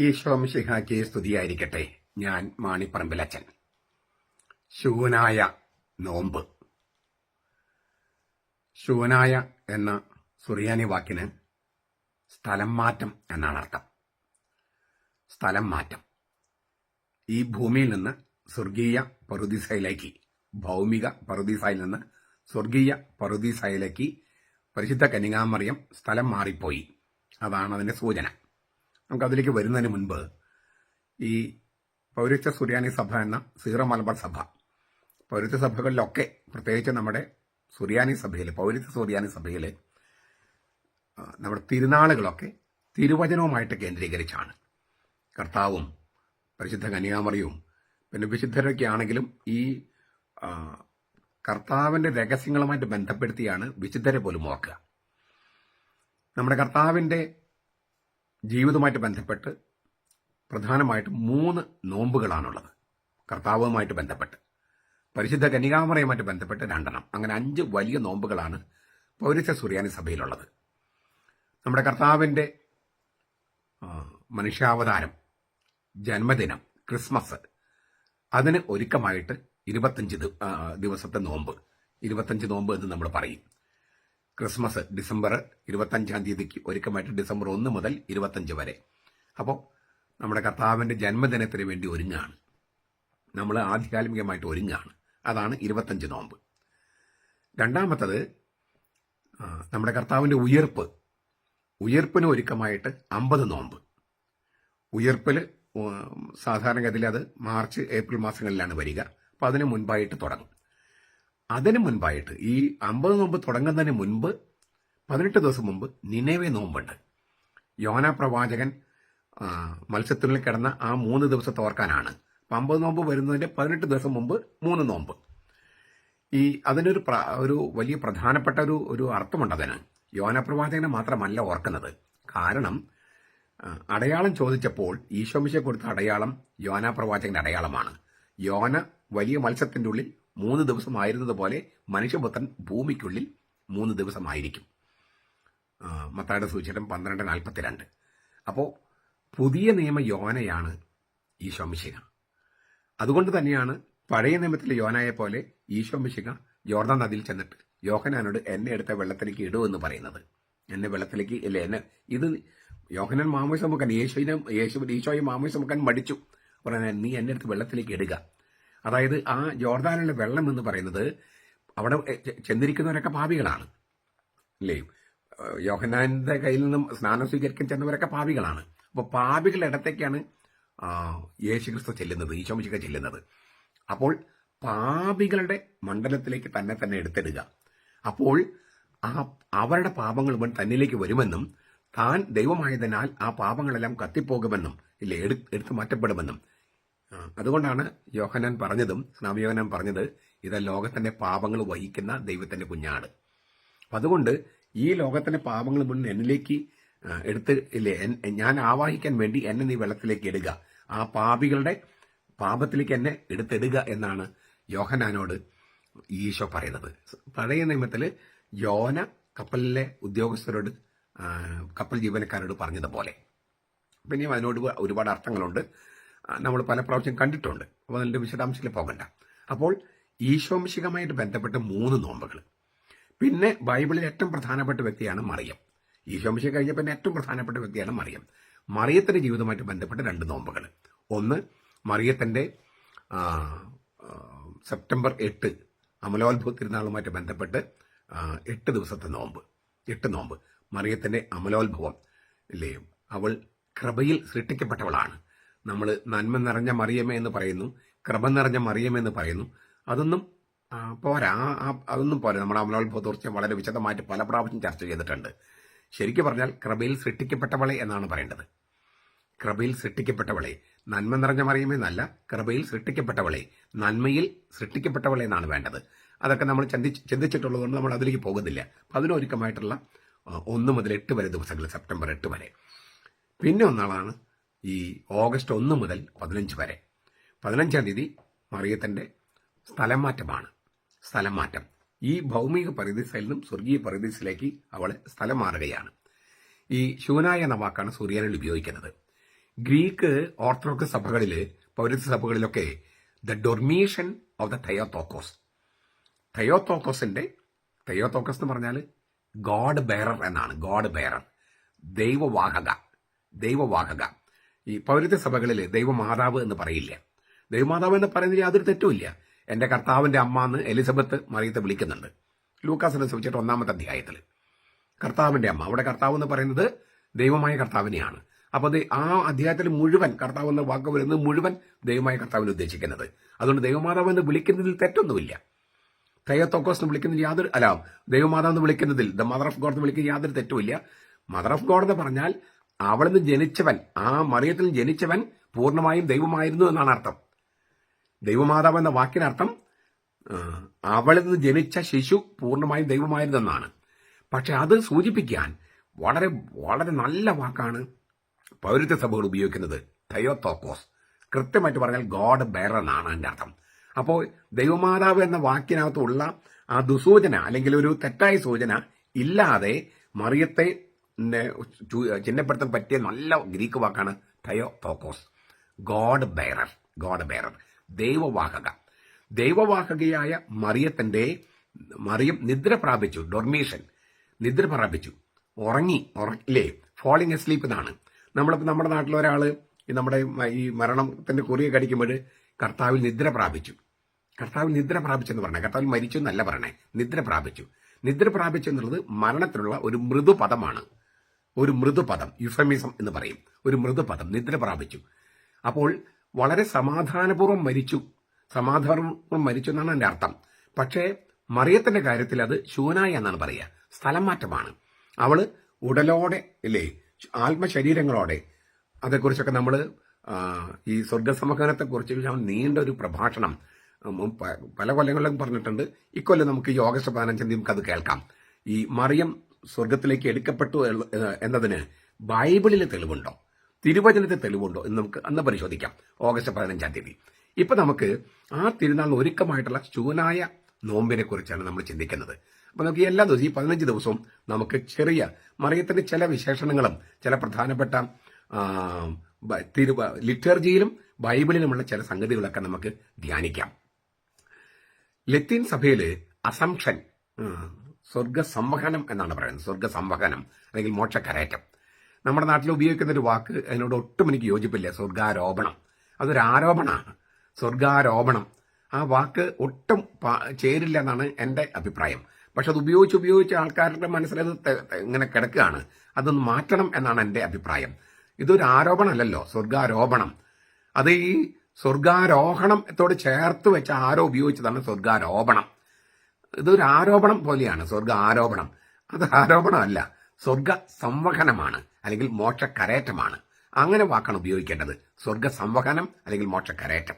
ഈശോ മിശിഹായ്ക്ക് സ്തുതിയായിരിക്കട്ടെ. ഞാൻ മാണിപ്പറമ്പിലച്ചൻ. ശൂനായ നോമ്പ്. ശൂനായ എന്ന സുറിയാനി വാക്കിന് സ്ഥലം മാറ്റം എന്നാണ് അർത്ഥം. സ്ഥലം മാറ്റം. ഈ ഭൂമിയിൽ നിന്ന് സ്വർഗീയ പറുദീസയിലേക്ക്, ഭൗമിക പറുദീസയിൽ നിന്ന് സ്വർഗീയ പറുദീസയിലേക്ക് പരിശുദ്ധ കന്യകാമറിയം സ്ഥലം മാറിപ്പോയി. അതാണ് അതിന്റെ സൂചന. നമുക്കതിലേക്ക് വരുന്നതിന് മുൻപ് ഈ പൗരസ്ത്യ സുറിയാനി സഭ എന്ന സീറോ മലബാർ സഭ, പൗരസ്ത്യ സഭകളിലൊക്കെ, പ്രത്യേകിച്ച് നമ്മുടെ സുറിയാനി സഭയിൽ, പൗരസ്ത്യ സുറിയാനി സഭയിൽ നമ്മുടെ തിരുനാളുകളൊക്കെ തിരുവചനവുമായിട്ട് കേന്ദ്രീകരിച്ചാണ്. കർത്താവും പരിശുദ്ധ കന്യാമറിയവും പിന്നെ വിശുദ്ധരൊക്കെ ആണെങ്കിലും ഈ കർത്താവിന്റെ രഹസ്യങ്ങളുമായിട്ട് ബന്ധപ്പെടുത്തിയാണ് വിശുദ്ധരെ പോലും ഓർക്കുക. നമ്മുടെ കർത്താവിന്റെ ജീവിതവുമായിട്ട് ബന്ധപ്പെട്ട് പ്രധാനമായിട്ടും 3 നോമ്പുകളാണുള്ളത്. കർത്താവുമായിട്ട് ബന്ധപ്പെട്ട്, പരിശുദ്ധ കന്യകാമറിയുമായിട്ട് ബന്ധപ്പെട്ട് 2 അങ്ങനെ 5 വലിയ നോമ്പുകളാണ് പൗരസ്ത്യ സുറിയാനി സഭയിലുള്ളത്. നമ്മുടെ കർത്താവിന്റെ മനുഷ്യാവതാരം, ജന്മദിനം, ക്രിസ്മസ്, അതിന് ഒരുക്കമായിട്ട് 25 ദിവസത്തെ നോമ്പ്, 25 നോമ്പ് എന്ന് നമ്മൾ പറയും. ക്രിസ്മസ് ഡിസംബർ 25-ാം തീയതിക്ക് ഒരുക്കമായിട്ട് ഡിസംബർ 1 മുതൽ 25 വരെ. അപ്പോൾ നമ്മുടെ കർത്താവിന്റെ ജന്മദിനത്തിന് വേണ്ടി ഒരുങ്ങാണ്, നമ്മൾ ആധികാരികമായിട്ട് ഒരുങ്ങാണ്. അതാണ് 25 നോമ്പ്. രണ്ടാമത്തത് നമ്മുടെ കർത്താവിന്റെ ഉയർപ്പ്, ഉയർപ്പിന് ഒരുക്കമായിട്ട് 50 നോമ്പ്. ഉയർപ്പിൽ സാധാരണഗതിയിൽ അത് മാർച്ച് ഏപ്രിൽ മാസങ്ങളിലാണ് വരിക. അപ്പോൾ അതിന് മുൻപായിട്ട് തുടങ്ങും. അതിന് മുൻപായിട്ട് ഈ 50 നോമ്പ് തുടങ്ങുന്നതിന് മുൻപ് 18 ദിവസം മുമ്പ് നിനവേ നോമ്പുണ്ട്. യോന പ്രവാചകൻ മത്സ്യത്തിനുള്ളിൽ കിടന്ന ആ 3 ദിവസത്തെ ഓർക്കാനാണ്. 50 നോമ്പ് വരുന്നതിന്റെ 18 ദിവസം മുമ്പ് 3 നോമ്പ്. അതിനൊരു ഒരു വലിയ പ്രധാനപ്പെട്ട ഒരു അർത്ഥമുണ്ട്. അതിന് യോന പ്രവാചകനെ മാത്രമല്ല ഓർക്കുന്നത്. കാരണം അടയാളം ചോദിച്ചപ്പോൾ ഈശോമിശിഹായ്ക്ക് കൊടുത്ത അടയാളം യോന പ്രവാചകന്റെ അടയാളമാണ്. യോന വലിയ മത്സ്യത്തിന്റെ ഉള്ളിൽ 3 ദിവസമായിരുന്നതുപോലെ മനുഷ്യപുത്രൻ ഭൂമിക്കുള്ളിൽ 3 ദിവസമായിരിക്കും. മത്തായിയുടെ സുവിശേഷം 12:42. അപ്പോൾ പുതിയ നിയമ യോനയാണ് ഈശോ മിശിഹാ. അതുകൊണ്ട് തന്നെയാണ് പഴയ നിയമത്തിലെ യോനയെ പോലെ ഈശോ മിശിഹാ യോർദാൻ നദിയിൽ ചെന്നിട്ട് യോഹന്നാനോട് എന്നെ എടുത്ത വെള്ളത്തിലേക്ക് ഇടുമെന്ന് പറയുന്നത്. എന്നെ വെള്ളത്തിലേക്ക് ഇല്ല, എന്നെ ഇത് യോഹന്നാൻ മാമോദിസ മുക്കാൻ, ഈശോയെ മാമോദിസ മുക്കാൻ മടിച്ചു. പറഞ്ഞാൽ നീ എന്നെ എടുത്ത് വെള്ളത്തിലേക്ക് ഇടുക. അതായത് ആ ജോർദാനിലെ വെള്ളം എന്ന് പറയുന്നത് അവിടെ ചെന്നിരിക്കുന്നവരൊക്കെ പാപികളാണ്, അല്ലേ? യോഹന്നാന്റെ കയ്യിൽ നിന്നും സ്നാനം സ്വീകരിക്കാൻ ചെന്നവരൊക്കെ പാപികളാണ്. അപ്പോൾ പാപികളുടെ ഇടത്തേക്കാണ് യേശുക്രിസ്തു ചെല്ലുന്നത്, ഈശോ മിശിഹാ ചെല്ലുന്നത്. അപ്പോൾ പാപികളുടെ മണ്ഡലത്തിലേക്ക് തന്നെ എടുത്തിടുക. അപ്പോൾ അവരുടെ പാപങ്ങൾ തന്നിലേക്ക് വരുമെന്നും താൻ ദൈവമായതിനാൽ ആ പാപങ്ങളെല്ലാം കത്തിപ്പോകുമെന്നും, ഇല്ലേ, എടുത്തു മാറ്റപ്പെടുമെന്നും. അതുകൊണ്ടാണ് യോഹന്നാൻ പറഞ്ഞതും, സ്നാപയോഹന്നാൻ പറഞ്ഞത്, ഇത് ലോകത്തിന്റെ പാപങ്ങൾ വഹിക്കുന്ന ദൈവത്തിന്റെ കുഞ്ഞാട്. അതുകൊണ്ട് ഈ ലോകത്തിന്റെ പാപങ്ങൾ മുന്നിൽ എന്നിലേക്ക് എടുത്ത്, ഇല്ലേ, ഞാൻ ആവാഹിക്കാൻ വേണ്ടി എന്നെ നീ വെള്ളത്തിലേക്ക് ഇടുക, ആ പാപികളുടെ പാപത്തിലേക്ക് എന്നെ എടുത്തിടുക എന്നാണ് യോഹന്നാനോട് ഈശോ പറയുന്നത്. പഴയ നിയമത്തില് യോന കപ്പലിലെ ഉദ്യോഗസ്ഥരോട്, കപ്പൽ ജീവനക്കാരോട് പറഞ്ഞതുപോലെ. പിന്നെയും അതിനോട് ഒരുപാട് അർത്ഥങ്ങളുണ്ട്, നമ്മൾ പല പ്രാവശ്യം കണ്ടിട്ടുണ്ട്. അപ്പോൾ അതിൻ്റെ വിശദാംശത്തിൽ പോകണ്ട. അപ്പോൾ ഈശോ മിശിഹായുമായിട്ട് ബന്ധപ്പെട്ട 3 നോമ്പുകൾ. പിന്നെ ബൈബിളിൽ ഏറ്റവും പ്രധാനപ്പെട്ട വ്യക്തിയാണ് മറിയം. ഈശോ മിശിഹ കഴിഞ്ഞ പിന്നെ ഏറ്റവും പ്രധാനപ്പെട്ട വ്യക്തിയാണ് മറിയം. മറിയത്തിന്റെ ജീവിതവുമായിട്ട് ബന്ധപ്പെട്ട 2 നോമ്പുകൾ. ഒന്ന്, മറിയത്തിന്റെ സെപ്റ്റംബർ 8 അമലോത്ഭവ തിരുനാളുമായിട്ട് ബന്ധപ്പെട്ട് 8 ദിവസത്തെ നോമ്പ്. 8 നോമ്പ്. മറിയത്തിന്റെ അമലോത്ഭവം, ഇല്ലേ, അവൾ കൃപയിൽ സൃഷ്ടിക്കപ്പെട്ടവളാണ്. നമ്മൾ നന്മ നിറഞ്ഞ മറിയമേ എന്ന് പറയുന്നു, കൃപ നിറഞ്ഞ മറിയമേ എന്ന് പറയുന്നു. അതൊന്നും പോരാ, അതൊന്നും പോരാ. നമ്മുടെ അമലോത്ഭവത്തെക്കുറിച്ച് വളരെ വിശദമായിട്ട് പല പ്രാവശ്യം ചർച്ച ചെയ്തിട്ടുണ്ട്. ശരിക്കും പറഞ്ഞാൽ കൃപയിൽ സൃഷ്ടിക്കപ്പെട്ടവളെ എന്നാണ് പറയേണ്ടത്. കൃപയിൽ സൃഷ്ടിക്കപ്പെട്ടവളെ, നന്മ നിറഞ്ഞ മറിയമേ എന്നല്ല, കൃപയിൽ സൃഷ്ടിക്കപ്പെട്ടവളെ, നന്മയിൽ സൃഷ്ടിക്കപ്പെട്ടവളെ എന്നാണ് വേണ്ടത്. അതൊക്കെ നമ്മൾ ചിന്തിച്ചിട്ടുള്ളതുകൊണ്ട് നമ്മൾ അതിലേക്ക് പോകുന്നില്ല. അതിനൊരുക്കമായിട്ടുള്ള 1 മുതൽ 8 വരെ ദിവസങ്ങൾ, സെപ്റ്റംബർ 8 വരെ. പിന്നെ ഒന്നാളാണ് ഈ ഓഗസ്റ്റ് 1 മുതൽ 15 വരെ. 15-ാം തീയതി മറിയത്തിന്റെ സ്ഥലം മാറ്റമാണ്. സ്ഥലം മാറ്റം. ഈ ഭൗമിക പറുദീസയിൽ നിന്നും സ്വർഗീയ പറുദീസയിലേക്ക് അവളെ സ്ഥലം മാറുകയാണ്. ഈ ശൂനായ എന്ന വാക്കാണ് സുറിയാനിൽ ഉപയോഗിക്കുന്നത്. ഗ്രീക്ക് ഓർത്തഡോക്സ് സഭകളില്, പൗരസ്ത്യ സഭകളിലൊക്കെ the dormition of the Theotokos, Theotokos എന്ന് പറഞ്ഞാൽ ഗോഡ് ബെയറർ എന്നാണ്. ഗോഡ് ബെയറർ, ദൈവവാഹക. ഈ പൗരസ്ത്യ സഭകളിൽ ദൈവമാതാവ് എന്ന് പറയില്ല. ദൈവമാതാവ് എന്ന് പറയുന്നതിൽ യാതൊരു തെറ്റുമില്ല. എന്റെ കർത്താവിന്റെ അമ്മ എന്ന് എലിസബത്ത് മറിയത്തെ വിളിക്കുന്നുണ്ട്. ലൂക്കാസിനെ സുവിശേഷം 1-ാമത്തെ അധ്യായത്തിൽ കർത്താവിന്റെ അമ്മ, അവിടെ കർത്താവ് എന്ന് പറയുന്നത് ദൈവമായ കർത്താവിനെയാണ്. അപ്പോൾ ആ അധ്യായത്തിൽ മുഴുവൻ കർത്താവ് എന്ന വാക്ക് വരുന്നത് മുഴുവൻ ദൈവമായ കർത്താവിനെ ഉദ്ദേശിക്കുന്നത്. അതുകൊണ്ട് ദൈവമാതാവ് എന്ന് വിളിക്കുന്നതിൽ തെറ്റൊന്നുമില്ല. തെയോത്തോക്കോസ് എന്ന് വിളിക്കുന്നതിൽ ദൈവമാതാവ് എന്ന് വിളിക്കുന്നതിൽ, ദ മദർ ഓഫ് ഗോഡ് എന്ന് വിളിക്കുന്നതിൽ യാതൊരു തെറ്റുമില്ല. മദർ ഓഫ് ഗോഡ് എന്ന് പറഞ്ഞാൽ അവളിൽ നിന്ന് ജനിച്ചവൻ, ആ മറിയത്തിൽ നിന്ന് ജനിച്ചവൻ പൂർണ്ണമായും ദൈവമായിരുന്നു എന്നാണ് അർത്ഥം. ദൈവമാതാവ് എന്ന വാക്കിനർത്ഥം അവളിൽ നിന്ന് ജനിച്ച ശിശു പൂർണ്ണമായും ദൈവമായിരുന്നു എന്നാണ്. പക്ഷെ അത് സൂചിപ്പിക്കാൻ വളരെ വളരെ നല്ല വാക്കാണ് പൗരസ്ത്യ സഭകൾ ഉപയോഗിക്കുന്നത്, തെയോത്തോക്കോസ്. കൃത്യമായിട്ട് പറഞ്ഞാൽ ഗോഡ് ബെയറർ എന്നാണ് അതിന്റെ അർത്ഥം. അപ്പോൾ ദൈവമാതാവ് എന്ന വാക്കിനകത്തുള്ള ആ ദുസൂചന അല്ലെങ്കിൽ ഒരു തെറ്റായ സൂചന ഇല്ലാതെ മറിയത്തെ ചിഹ്നപ്പെടുത്താൻ പറ്റിയ നല്ല ഗ്രീക്ക് വാക്കാണ് തെയോത്തോക്കോസ്. ഗോഡ് ബെയറർ, ദൈവവാഹകയായ മറിയം നിദ്ര പ്രാപിച്ചു, ഡൊർമീഷൻ, നിദ്ര പ്രാപിച്ചു, ഉറങ്ങില്ലേ, ഫോളിങ് എസ്ലീപ്പ് എന്നാണ്. നമ്മളിപ്പോൾ നമ്മുടെ നാട്ടിലൊരാള് നമ്മുടെ ഈ മരണത്തിന്റെ കുറിയെ കടിക്കുമ്പോൾ കർത്താവിൽ നിദ്ര പ്രാപിച്ചെന്ന് പറഞ്ഞേ, കർത്താവിൽ മരിച്ചു എന്നല്ല പറഞ്ഞേ, നിദ്ര പ്രാപിച്ചു എന്നുള്ളത് മരണത്തിനുള്ള ഒരു മൃദുപദമാണ്. ഒരു മൃദുപദം, യുഫമിസം എന്ന് പറയും, ഒരു മൃദുപദം, നിദ്ര പ്രാപിച്ചു. അപ്പോൾ വളരെ സമാധാനപൂർവ്വം മരിച്ചു എന്നാണ് എന്റെ അർത്ഥം. പക്ഷേ മറിയത്തിന്റെ കാര്യത്തിൽ അത് ശൂനായ എന്നാണ് പറയുക, സ്ഥലം മാറ്റമാണ്. അവള് ഉടലോടെ ഇല്ലേ, ആത്മശരീരങ്ങളോടെ, അതേക്കുറിച്ചൊക്കെ നമ്മൾ ഈ സ്വർഗസംവഹനത്തെക്കുറിച്ച് നീണ്ട ഒരു പ്രഭാഷണം പല കൊല്ലങ്ങളിലും പറഞ്ഞിട്ടുണ്ട്. ഇക്കൊല്ലം നമുക്ക് ഈ ഓഗസ്റ്റ് 15 നമുക്കത് കേൾക്കാം. ഈ മറിയം സ്വർഗത്തിലേക്ക് എടുക്കപ്പെട്ടു എന്നതിന് ബൈബിളിൽ തെളിവുണ്ടോ, തിരുവചനത്തിൽ തെളിവുണ്ടോ എന്ന് നമുക്ക് അന്ന് പരിശോധിക്കാം, ഓഗസ്റ്റ് 15. ഇപ്പൊ നമുക്ക് ആ തിരുനാളിന് ഒരുക്കമായിട്ടുള്ള ശൂനായ നോമ്പിനെ കുറിച്ചാണ് നമ്മൾ ചിന്തിക്കുന്നത്. അപ്പൊ നമുക്ക് എല്ലാ ദിവസവും ഈ 15 ദിവസവും നമുക്ക് ചെറിയ മറിയത്തിന്റെ ചില വിശേഷണങ്ങളും ചില പ്രധാനപ്പെട്ട ലിറ്റർജിയിലും ബൈബിളിലുമുള്ള ചില സംഗതികളൊക്കെ നമുക്ക് ധ്യാനിക്കാം. ലത്തീൻ സഭയില് അസംഷൻ, സ്വർഗ സംവഹനം എന്നാണ് പറയുന്നത്. സ്വർഗ സംവഹനം അല്ലെങ്കിൽ മോക്ഷക്കരേറ്റം. നമ്മുടെ നാട്ടിൽ ഉപയോഗിക്കുന്ന ഒരു വാക്ക്, അതിനോട് ഒട്ടും എനിക്ക് യോജിപ്പില്ല, സ്വർഗാരോപണം. അതൊരു ആരോപണമാണ്, സ്വർഗാരോപണം. ആ വാക്ക് ഒട്ടും ചേരില്ല എന്നാണ് എൻ്റെ അഭിപ്രായം. പക്ഷെ അത് ഉപയോഗിച്ച് ആൾക്കാരുടെ മനസ്സിലത് ഇങ്ങനെ കിടക്കുകയാണ്. അതൊന്ന് മാറ്റണം എന്നാണ് എൻ്റെ അഭിപ്രായം. ഇതൊരു ആരോപണമല്ലല്ലോ, സ്വർഗാരോപണം. അത് ഈ സ്വർഗാരോഹണത്തോട് ചേർത്ത് വെച്ച ആരോ ഉപയോഗിച്ചതാണ് സ്വർഗാരോപണം. ഇതൊരു ആരോപണം പോലെയാണ് സ്വർഗ ആരോപണം. അത് ആരോപണമല്ല, സ്വർഗ സംവഹനമാണ് അല്ലെങ്കിൽ മോക്ഷക്കരേറ്റമാണ്. അങ്ങനെ വാക്കാണ് ഉപയോഗിക്കേണ്ടത്, സ്വർഗ സംവഹനം അല്ലെങ്കിൽ മോക്ഷക്കരേറ്റം.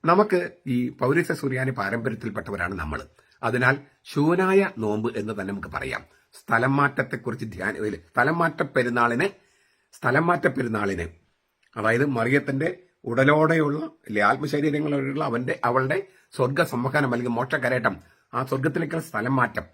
നമുക്ക് ഈ പൗരസ്ത്യ സുറിയാനി പാരമ്പര്യത്തിൽപ്പെട്ടവരാണ് നമ്മൾ. അതിനാൽ ശൂനായ നോമ്പ് എന്ന് തന്നെ നമുക്ക് പറയാം. സ്ഥലം മാറ്റത്തെക്കുറിച്ച് സ്ഥലം മാറ്റ പെരുന്നാളിന് അതായത് മറിയത്തിന്റെ ഉടലോടെയുള്ള ആത്മശരീരങ്ങളുള്ള അവളുടെ സ്വർഗ സംവഹനം അല്ലെങ്കിൽ മോക്ഷക്കരേറ്റം, ആ സ്വർഗത്തിലേക്കുള്ള സ്ഥലം മാറ്റം,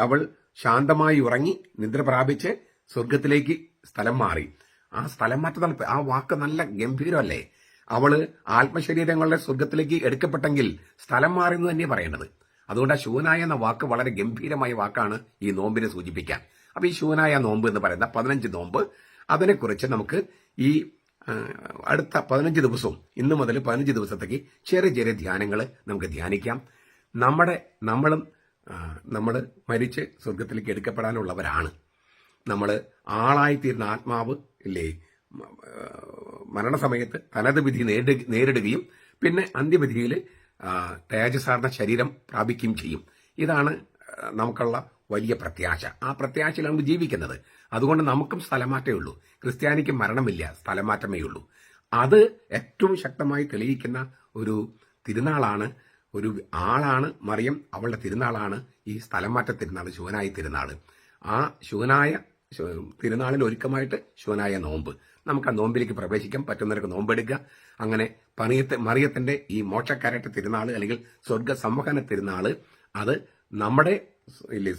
അവൾ ശാന്തമായി ഉറങ്ങി നിദ്ര പ്രാപിച്ച് സ്വർഗത്തിലേക്ക് സ്ഥലം മാറി. ആ സ്ഥലം മാറ്റം, ആ വാക്ക് നല്ല ഗംഭീരമല്ലേ. അവള് ആത്മശരീരങ്ങളുടെ സ്വർഗത്തിലേക്ക് എടുക്കപ്പെട്ടെങ്കിൽ സ്ഥലം മാറി എന്ന് തന്നെ പറയേണ്ടത്. അതുകൊണ്ട് ആ ശൂനായ എന്ന വാക്ക് വളരെ ഗംഭീരമായ വാക്കാണ് ഈ നോമ്പിനെ സൂചിപ്പിക്കാൻ. അപ്പൊ ഈ ശൂനായ നോമ്പ് എന്ന് പറയുന്ന 15 നോമ്പ്, അതിനെക്കുറിച്ച് നമുക്ക് ഈ അടുത്ത 15 ദിവസവും ഇന്നു മുതൽ 15 ദിവസത്തേക്ക് ചെറിയ ചെറിയ ധ്യാനങ്ങൾ നമുക്ക് ധ്യാനിക്കാം. നമ്മൾ മരിച്ച് സ്വർഗത്തിലേക്ക് എടുക്കപ്പെടാനുള്ളവരാണ്. നമ്മൾ ആളായിത്തീരുന്ന ആത്മാവ് ഇല്ലേ, മരണസമയത്ത് തനത് വിധി നേരിടുകയും പിന്നെ അന്ത്യവിധിയിൽ തേജസാർന്ന ശരീരം പ്രാപിക്കുകയും ചെയ്യും. ഇതാണ് നമുക്കുള്ള വലിയ പ്രത്യാശ. ആ പ്രത്യാശയിൽ നമ്മൾ ജീവിക്കുന്നത്. അതുകൊണ്ട് നമുക്കും സ്ഥലമാറ്റമേ ഉള്ളൂ. ക്രിസ്ത്യാനിക്ക് മരണമില്ല, സ്ഥലമാറ്റമേ ഉള്ളൂ. അത് ഏറ്റവും ശക്തമായി തെളിയിക്കുന്ന ഒരു തിരുനാളാണ്, ഒരു ആളാണ് മറിയം. അവളുടെ തിരുനാളാണ് ഈ സ്ഥലമാറ്റ തിരുനാൾ, ശൂനായ തിരുനാൾ. ആ ശൂനായ തിരുനാളിൽ ഒരുക്കമായിട്ട് ശൂനായ നോമ്പ്. നമുക്ക് ആ നോമ്പിലേക്ക് പ്രവേശിക്കാം, പറ്റുന്നവർക്ക് നോമ്പെടുക്കുക. അങ്ങനെ മറിയത്തിന്റെ ഈ മോക്ഷക്കരേറ്റ തിരുനാൾ അല്ലെങ്കിൽ സ്വർഗ സംവഹന തിരുനാൾ, അത് നമ്മുടെ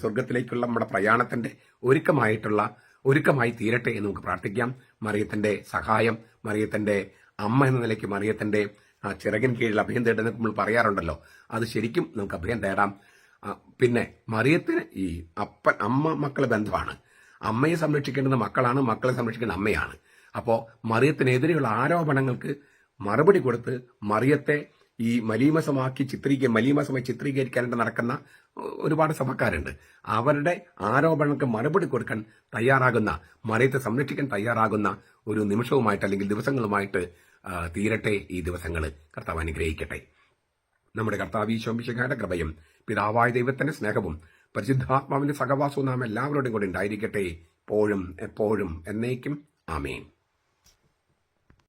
സ്വർഗത്തിലേക്കുള്ള നമ്മുടെ പ്രയാണത്തിന്റെ ഒരുക്കമായിട്ടുള്ള ഒരുക്കമായി തീരട്ടെ എന്ന് നമുക്ക് പ്രാർത്ഥിക്കാം. മറിയത്തിന്റെ സഹായം, മറിയത്തിന്റെ അമ്മ എന്ന നിലയ്ക്ക് മറിയത്തിന്റെ ചിറകിൻ കീഴിൽ അഭയം തേടുന്ന നമ്മൾ പറയാറുണ്ടല്ലോ, അത് ശരിക്കും നമുക്ക് അഭയം തേടാം. പിന്നെ മറിയത്തിന് ഈ അമ്മ മക്കളെ ബന്ധമാണ്. അമ്മയെ സംരക്ഷിക്കേണ്ടുന്ന മക്കളാണ്, മക്കളെ സംരക്ഷിക്കേണ്ട അമ്മയാണ്. അപ്പോൾ മറിയത്തിനെതിരെയുള്ള ആരോപണങ്ങൾക്ക് മറുപടി കൊടുത്ത് മറിയത്തെ ഈ മലീമസമായി ചിത്രീകരിക്കാനായിട്ട് നടക്കുന്ന ഒരുപാട് സഭക്കാരുണ്ട്. അവരുടെ ആരോപണങ്ങൾക്ക് മറുപടി കൊടുക്കാൻ തയ്യാറാകുന്ന, മറിയത്തെ സംരക്ഷിക്കാൻ തയ്യാറാകുന്ന ഒരു നിമിഷവുമായിട്ട് അല്ലെങ്കിൽ ദിവസങ്ങളുമായിട്ട് തീരട്ടെ ഈ ദിവസങ്ങൾ. കർത്താവ് അനുഗ്രഹിക്കട്ടെ. നമ്മുടെ കർത്താവ് ഈശോ മിശിഹായുടെ കൃപയും പിതാവായ ദൈവത്തിന്റെ സ്നേഹവും പരിശുദ്ധാത്മാവിന്റെ സഹവാസവും നാം എല്ലാവരോടും കൂടി ഉണ്ടായിരിക്കട്ടെ, എപ്പോഴും എന്നേക്കും. ആമേൻ.